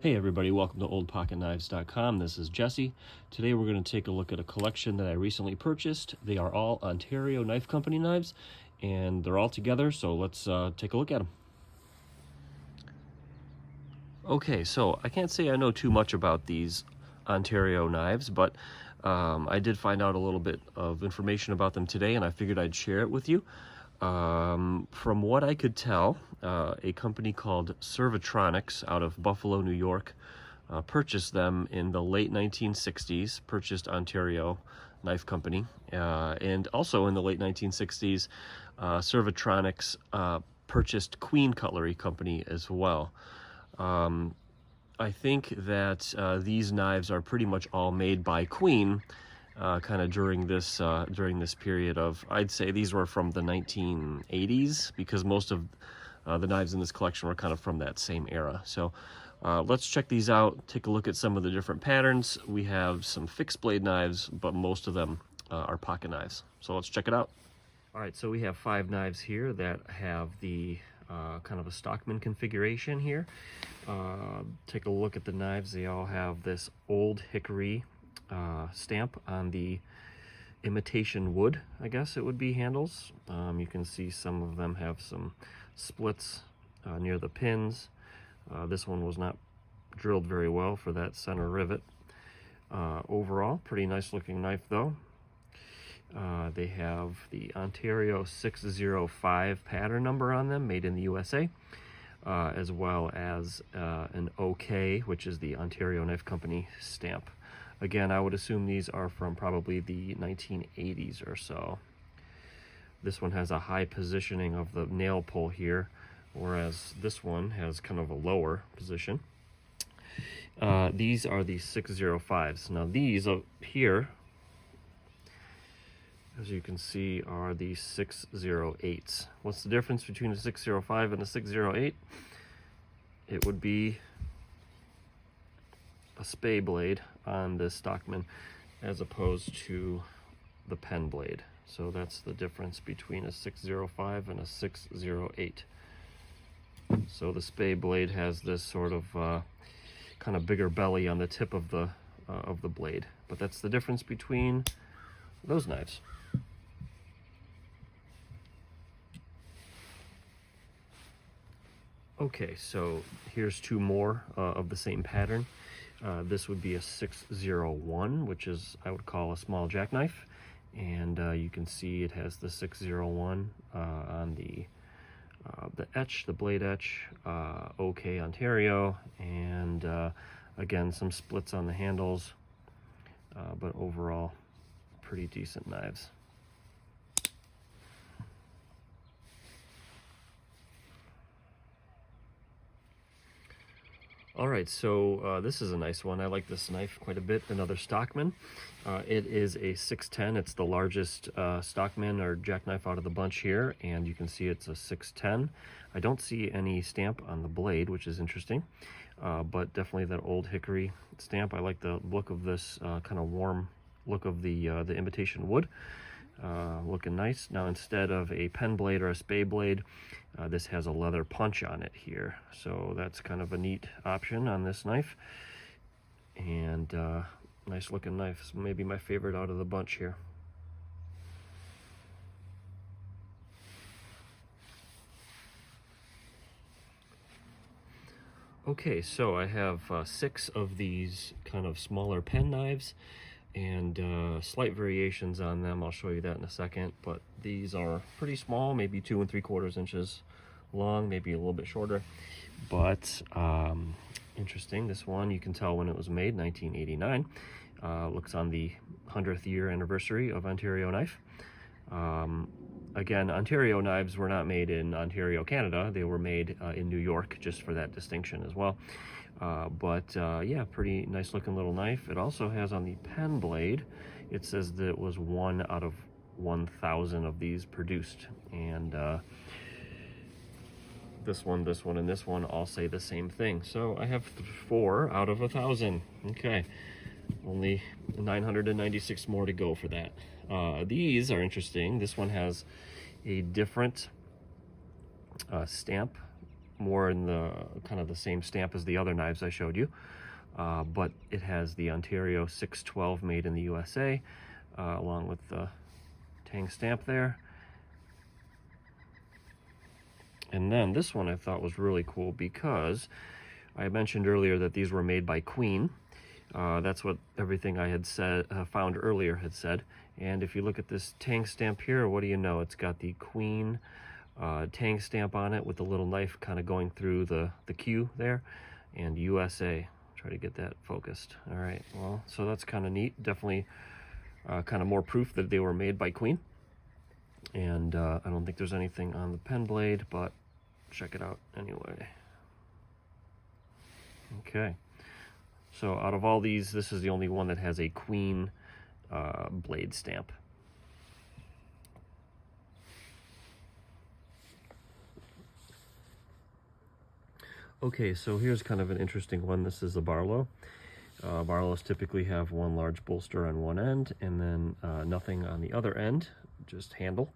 Hey everybody, welcome to oldpocketknives.com. This is Jesse. Today we're going to take a look at a collection that I recently purchased. They are all Ontario Knife Company knives, and they're all together, so let's take a look at them. Okay, so I can't say I know too much about these Ontario knives, but I did find out a little bit of information about them today, and I figured I'd share it with you. From what I could tell, a company called Servotronics out of Buffalo, New York, purchased them in the late 1960s, purchased Ontario Knife Company, and also in the late 1960s, Servotronics purchased Queen Cutlery Company as well. I think that these knives are pretty much all made by Queen, kind of during this period of, I'd say these were from the 1980s, because most of the knives in this collection were kind of from that same era. So let's check these out, take a look at some of the different patterns. We have some fixed blade knives, but most of them are pocket knives. So let's check it out. All right, so we have 5 knives here that have the kind of a Stockman configuration here. Take a look at the knives. They all have this Old Hickory stamp on the imitation wood, I guess it would be, handles. You can see some of them have some splits near the pins. This one was not drilled very well for that center rivet. Overall, pretty nice looking knife though. They have the Ontario 605 pattern number on them, made in the USA, as well as an OK, which is the Ontario Knife Company stamp. Again, I would assume these are from probably the 1980s or so. This one has a high positioning of the nail pull here, whereas this one has kind of a lower position. These are the 605s. Now these up here, as you can see, are the 608s. What's the difference between a 605 and a 608? It would be a spay blade on this Stockman as opposed to the pen blade. So that's the difference between a 605 and a 608. So the spay blade has this sort of kind of bigger belly on the tip of the blade, but that's the difference between those knives. Okay, so here's 2 more of the same pattern. This would be a 601, which is, I would call, a small jackknife. And you can see it has the 601 on the etch, the blade etch, OK Ontario, and again, some splits on the handles, but overall, pretty decent knives. All right, so this is a nice one. I like this knife quite a bit. Another Stockman. It is a 610. It's the largest Stockman or jackknife out of the bunch here, and you can see it's a 610. I don't see any stamp on the blade, which is interesting, but definitely that Old Hickory stamp. I like the look of this kind of warm look of the imitation wood. Looking nice. Now, instead of a pen blade or a spay blade, this has a leather punch on it here, so that's kind of a neat option on this knife. And nice looking knife. It's maybe my favorite out of the bunch here. Okay, so I have 6 of these kind of smaller pen knives, and slight variations on them. I'll show you that in a second, but these are pretty small, maybe 2 3/4 inches long, maybe a little bit shorter, but interesting. This one, you can tell when it was made, 1989. Looks on the 100th year anniversary of Ontario Knife. Again, Ontario knives were not made in Ontario, Canada. They were made in New York, just for that distinction as well. Yeah, pretty nice looking little knife. It also has on the pen blade, it says that it was 1 out of 1,000 of these produced. And this one, and this one all say the same thing. So I have 4 out of 1,000. Okay, only 996 more to go for that. These are interesting. This one has a different stamp more in the kind of the same stamp as the other knives I showed you. But it has the Ontario 612 made in the USA, along with the Tang stamp there. And then this one I thought was really cool because I mentioned earlier that these were made by Queen. That's what everything I had said, found earlier had said. And if you look at this Tang stamp here, what do you know? It's got the Queen Tang stamp on it with the little knife kind of going through the Q there, and USA. Try to get that focused. All right, well, so that's kind of neat. Definitely kind of more proof that they were made by Queen. And I don't think there's anything on the pen blade, but check it out anyway. Okay, so out of all these, this is the only one that has a Queen blade stamp. Okay, so here's kind of an interesting one. This is a Barlow. Barlows typically have one large bolster on one end and then nothing on the other end, just handle.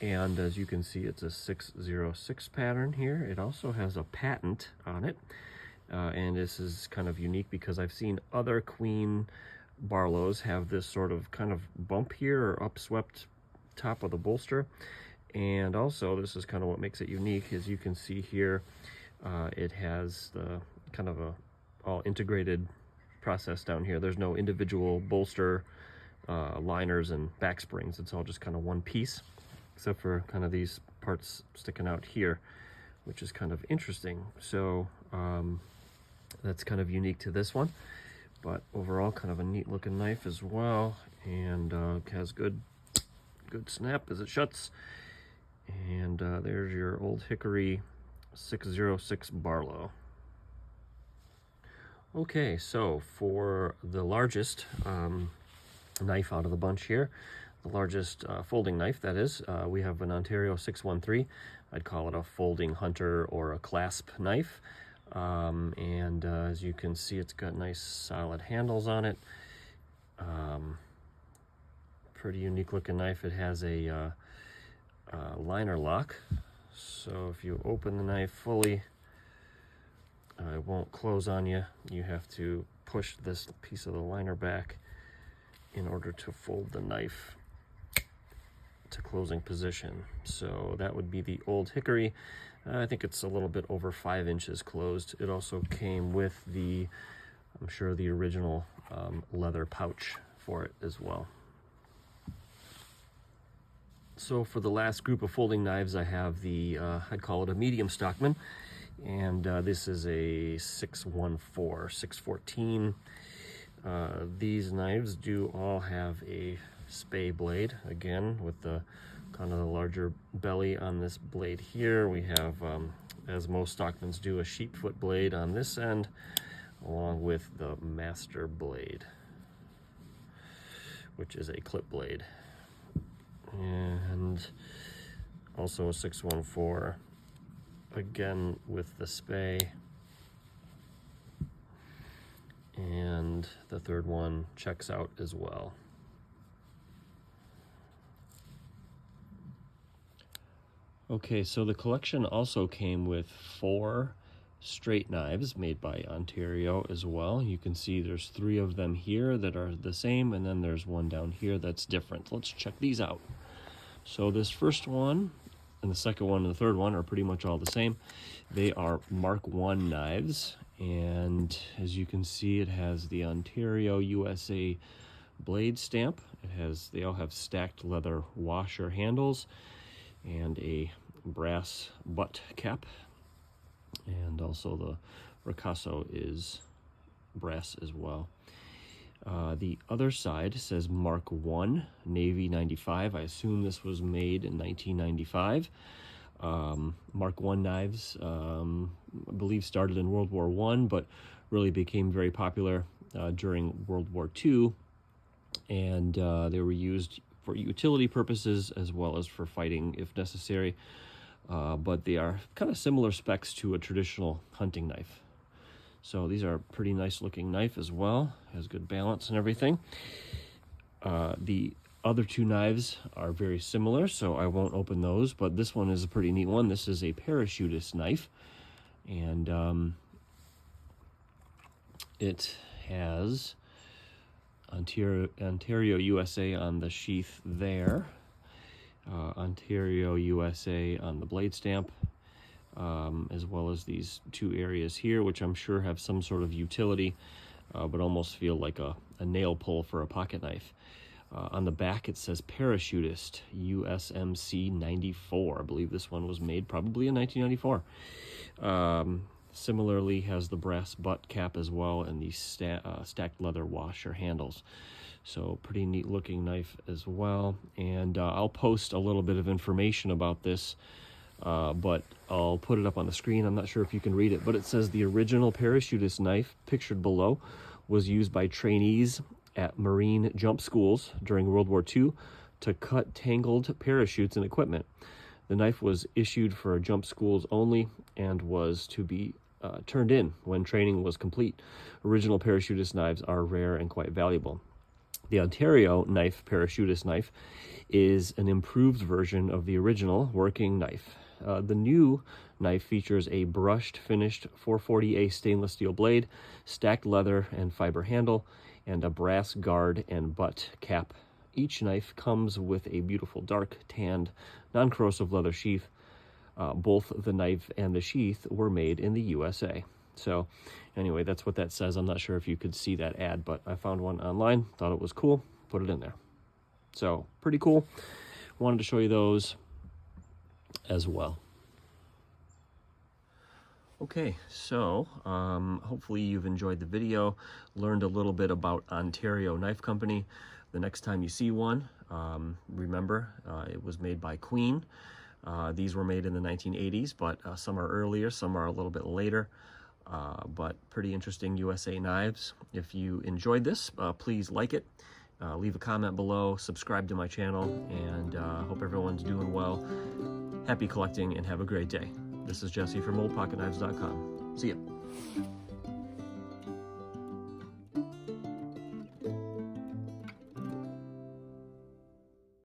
And as you can see, it's a 606 pattern here. It also has a patent on it. And this is kind of unique because I've seen other Queen Barlows have this sort of kind of bump here or upswept top of the bolster. And also, this is kind of what makes it unique. As you can see here, it has the kind of a all integrated process down here. There's no individual bolster, liners and back springs. It's all just kind of one piece, except for kind of these parts sticking out here, which is kind of interesting. So that's kind of unique to this one, but overall kind of a neat looking knife as well, and has good snap as it shuts. And there's your Old Hickory 606 Barlow. Okay, so for the largest knife out of the bunch here, the largest folding knife, that is, we have an Ontario 613. I'd call it a folding hunter or a clasp knife. And as you can see, it's got nice solid handles on it. Pretty unique looking knife. It has a liner lock. So if you open the knife fully, it won't close on you. You have to push this piece of the liner back in order to fold the knife to closing position. So that would be the Old Hickory. I think it's a little bit over 5 inches closed. It also came with the, I'm sure, the original leather pouch for it as well. So for the last group of folding knives, I have the, I'd call it a medium Stockman. And this is a 614, 614. These knives do all have a spay blade, again, with the kind of the larger belly on this blade here. We have, as most Stockmans do, a sheepfoot blade on this end, along with the master blade, which is a clip blade. And also a 614, again with the spay. And the third one checks out as well. Okay, so the collection also came with 4 straight knives made by Ontario as well. You can see there's 3 of them here that are the same, and then there's one down here that's different. Let's check these out. So this first one and the second one and the third one are pretty much all the same. They are Mark I knives, and as you can see, it has the Ontario USA blade stamp. They all have stacked leather washer handles and a brass butt cap, and also the ricasso is brass as well. The other side says Mark I Navy 95. I assume this was made in 1995. Mark I knives, I believe, started in World War I, but really became very popular during World War II, and they were used for utility purposes as well as for fighting if necessary, but they are kind of similar specs to a traditional hunting knife. So these are a pretty nice looking knife as well, has good balance and everything. The other 2 knives are very similar, so I won't open those, but this one is a pretty neat one. This is a Parachutist knife, And it has Ontario, USA on the sheath there, Ontario, USA on the blade stamp, as well as these two areas here, which I'm sure have some sort of utility, but almost feel like a nail pull for a pocket knife. On the back it says Parachutist USMC 94. I believe this one was made probably in 1994. Similarly has the brass butt cap as well, and these stacked leather washer handles. So pretty neat looking knife as well. And I'll post a little bit of information about this, but I'll put it up on the screen. I'm not sure if you can read it, but it says the original Parachutist knife pictured below was used by trainees at Marine jump schools during World War II to cut tangled parachutes and equipment. The knife was issued for jump schools only and was to be turned in when training was complete. Original Parachutist knives are rare and quite valuable. The Ontario knife, Parachutist knife, is an improved version of the original working knife. The new knife features a brushed finished 440A stainless steel blade, stacked leather and fiber handle, and a brass guard and butt cap. Each knife comes with a beautiful dark tanned non-corrosive leather sheath. Both the knife and the sheath were made in the USA. So anyway, that's what that says. I'm not sure if you could see that ad, but I found one online, thought it was cool, put it in there. So pretty cool. Wanted to show you those as well. Okay, so hopefully you've enjoyed the video, learned a little bit about Ontario Knife Company. The next time you see one, remember it was made by Queen. These were made in the 1980s, but some are earlier, some are a little bit later, but pretty interesting USA knives. If you enjoyed this, please like it, leave a comment below, subscribe to my channel, and hope everyone's doing well. Happy collecting and have a great day. This is Jesse from OldPocketKnives.com. See ya.